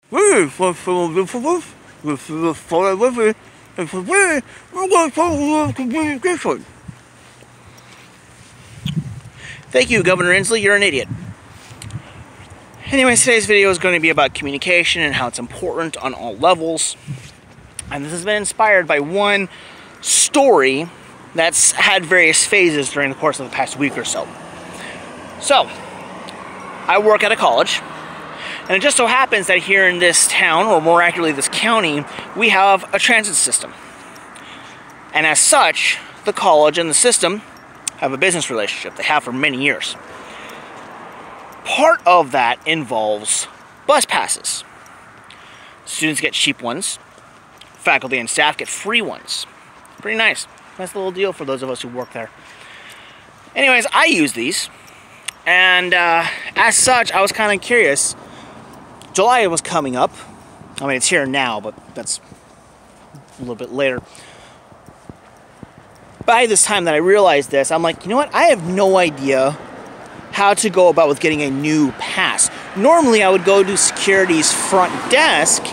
Thank you, Governor Inslee, you're an idiot. Anyways, today's video is going to be about communication and how it's important on all levels. And this has been inspired by one story that's had various phases during the course of the past week or so. So, I work at a college, and it just so happens that here in this town, or more accurately this county, we have a transit system. And as such, the college and the system have a business relationship. They have for many years. Part of that involves bus passes. Students get cheap ones. Faculty and staff get free ones. Pretty nice. Nice little deal for those of us who work there. Anyways, I use these. And as such, I was kind of curious. July was coming up. I mean, it's here now, but that's a little bit later. By this time that I realized this, I'm like, you know what? I have no idea how to go about with getting a new pass. Normally, I would go to security's front desk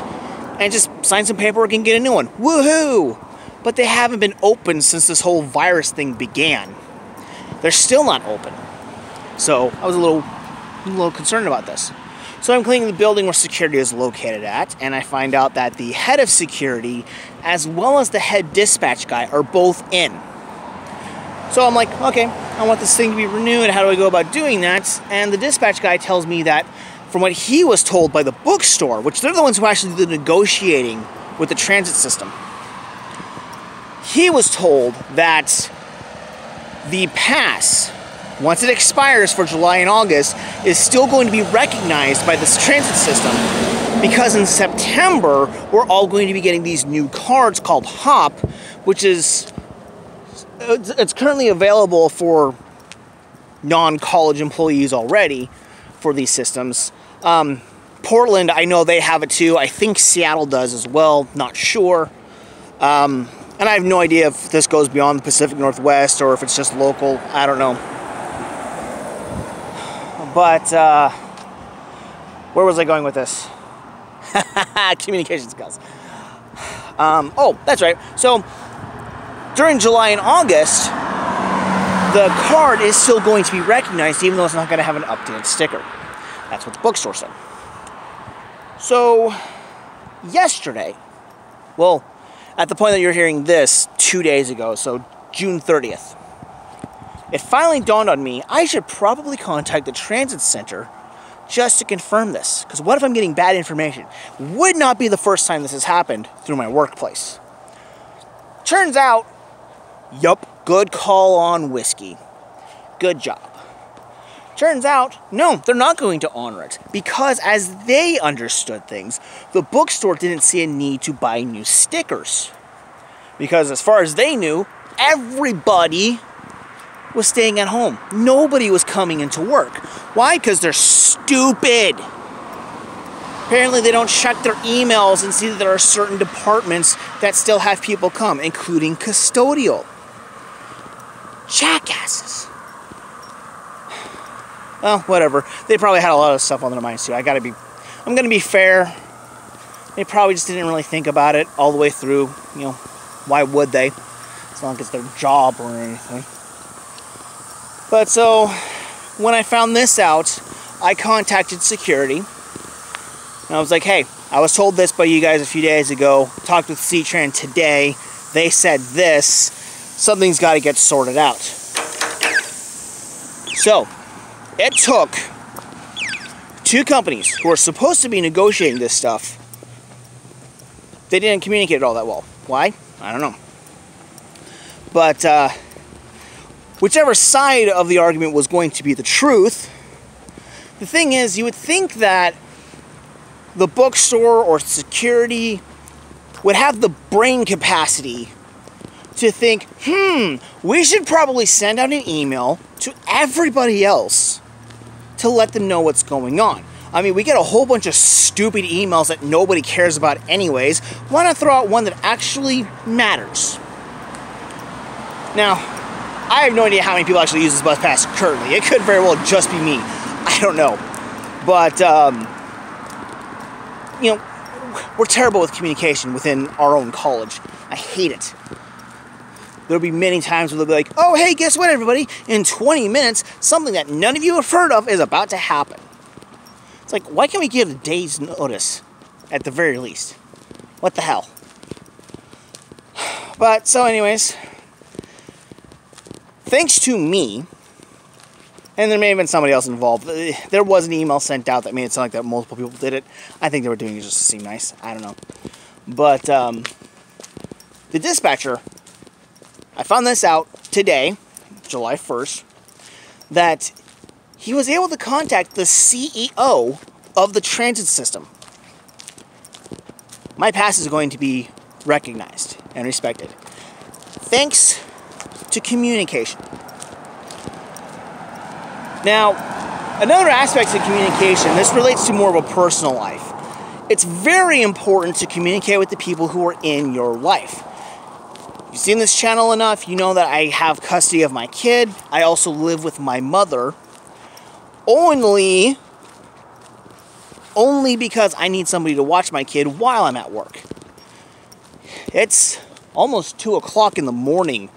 and just sign some paperwork and get a new one. Woohoo! But they haven't been open since this whole virus thing began. They're still not open. So I was a little concerned about this. So I'm cleaning the building where security is located at, and I find out that the head of security as well as the head dispatch guy are both in. So I'm like, okay, I want this thing to be renewed. How do I go about doing that? And the dispatch guy tells me that from what he was told by the bookstore, which they're the ones who actually do the negotiating with the transit system, he was told that the pass, once it expires for July and August, is still going to be recognized by this transit system because in September, we're all going to be getting these new cards called HOP, which is... It's currently available for non-college employees already for these systems. Portland, I know they have it too. I think Seattle does as well. Not sure. And I have no idea if this goes beyond the Pacific Northwest or if it's just local. I don't know. But where was I going with this? Communication skills. Oh, that's right. So during July and August, the card is still going to be recognized even though it's not going to have an updated sticker. That's what the bookstore said. So, yesterday, well, at the point that you're hearing this, 2 days ago, so June 30th, it finally dawned on me, I should probably contact the transit center just to confirm this. Because what if I'm getting bad information? Would not be the first time this has happened through my workplace. Turns out, yup, good call on whiskey. Good job. Turns out, no, they're not going to honor it. Because as they understood things, the bookstore didn't see a need to buy new stickers. Because as far as they knew, everybody was staying at home. Nobody was coming into work. Why? Because they're stupid. Apparently they don't check their emails and see that there are certain departments that still have people come, including custodial. Jackasses. Well, whatever. They probably had a lot of stuff on their minds too. I'm gonna be fair. They probably just didn't really think about it all the way through. You know, why would they? It's not like it's their job or anything. But so, when I found this out, I contacted security. And I was like, hey, I was told this by you guys a few days ago. Talked with C-Tran today. They said this. Something's got to get sorted out. So, it took two companies who are supposed to be negotiating this stuff. They didn't communicate it all that well. Why? I don't know. But whichever side of the argument was going to be the truth, the thing is, you would think that the bookstore or security would have the brain capacity to think, we should probably send out an email to everybody else to let them know what's going on. I mean, we get a whole bunch of stupid emails that nobody cares about anyways. Why not throw out one that actually matters? Now, I have no idea how many people actually use this bus pass currently. It could very well just be me. I don't know. But, you know, we're terrible with communication within our own college. I hate it. There'll be many times where they'll be like, oh, hey, guess what, everybody? In 20 minutes, something that none of you have heard of is about to happen. It's like, why can't we give a day's notice at the very least? What the hell? But, so anyways, thanks to me, and there may have been somebody else involved. There was an email sent out that made it sound like that multiple people did it. I think they were doing it just to seem nice. I don't know. But the dispatcher, I found this out today, July 1st, that he was able to contact the CEO of the transit system. My pass is going to be recognized and respected. Thanks to communication. Now, another aspect of communication, this relates to more of a personal life. It's very important to communicate with the people who are in your life. You've seen this channel enough, you know that I have custody of my kid. I also live with my mother. Only because I need somebody to watch my kid while I'm at work. It's almost 2 o'clock in the morning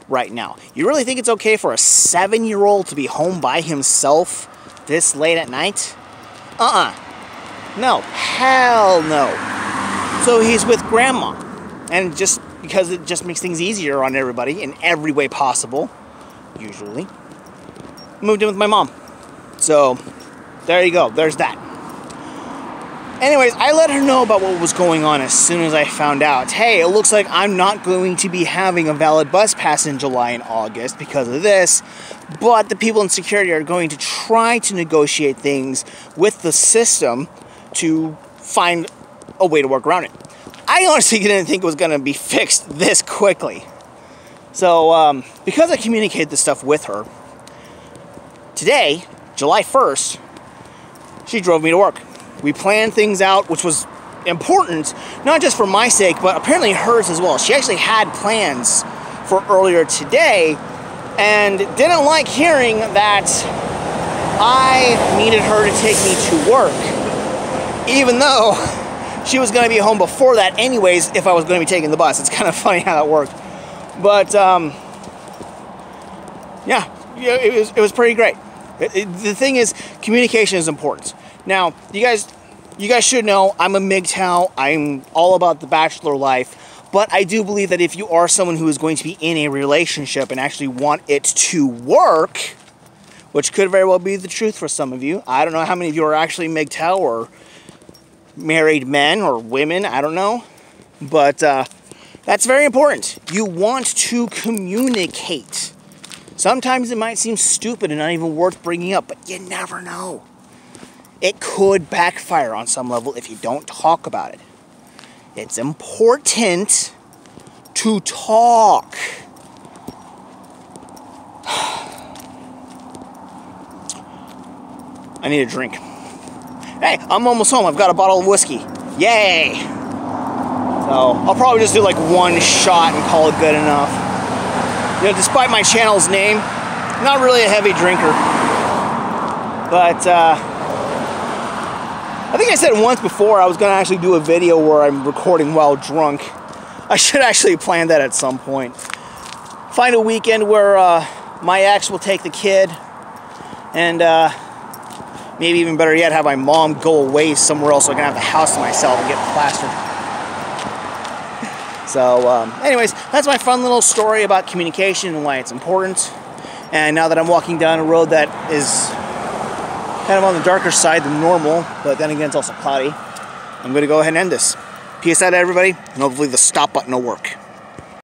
right now. You really think it's okay for a 7-year-old to be home by himself this late at night? No. Hell no. So he's with grandma. And just because it just makes things easier on everybody in every way possible, usually, moved in with my mom. So, there you go. There's that. Anyways, I let her know about what was going on as soon as I found out. Hey, it looks like I'm not going to be having a valid bus pass in July and August because of this, but the people in security are going to try to negotiate things with the system to find a way to work around it. I honestly didn't think it was going to be fixed this quickly. So, because I communicated this stuff with her, today, July 1st, she drove me to work. We planned things out, which was important, not just for my sake, but apparently hers as well. She actually had plans for earlier today, and didn't like hearing that I needed her to take me to work, even though she was going to be home before that anyways if I was going to be taking the bus. It's kind of funny how that worked. But, yeah, it was pretty great. The thing is, communication is important. Now, you guys should know I'm a MGTOW. I'm all about the bachelor life. But I do believe that if you are someone who is going to be in a relationship and actually want it to work, which could very well be the truth for some of you. I don't know how many of you are actually MGTOW or married men or women. I don't know. But that's very important. You want to communicate. Sometimes it might seem stupid and not even worth bringing up, but you never know. It could backfire on some level if you don't talk about it. It's important to talk. I need a drink. Hey, I'm almost home. I've got a bottle of whiskey. Yay! So, I'll probably just do like one shot and call it good enough. You know, despite my channel's name, I'm not really a heavy drinker. But, I think I said once before I was going to actually do a video where I'm recording while drunk. I should actually plan that at some point. Find a weekend where my ex will take the kid, and maybe even better yet, have my mom go away somewhere else so I can have the house to myself and get plastered. So, anyways, that's my fun little story about communication and why it's important. And now that I'm walking down a road that is kind of on the darker side than normal, but then again, it's also cloudy, I'm going to go ahead and end this. Peace out, everybody, and hopefully the stop button will work.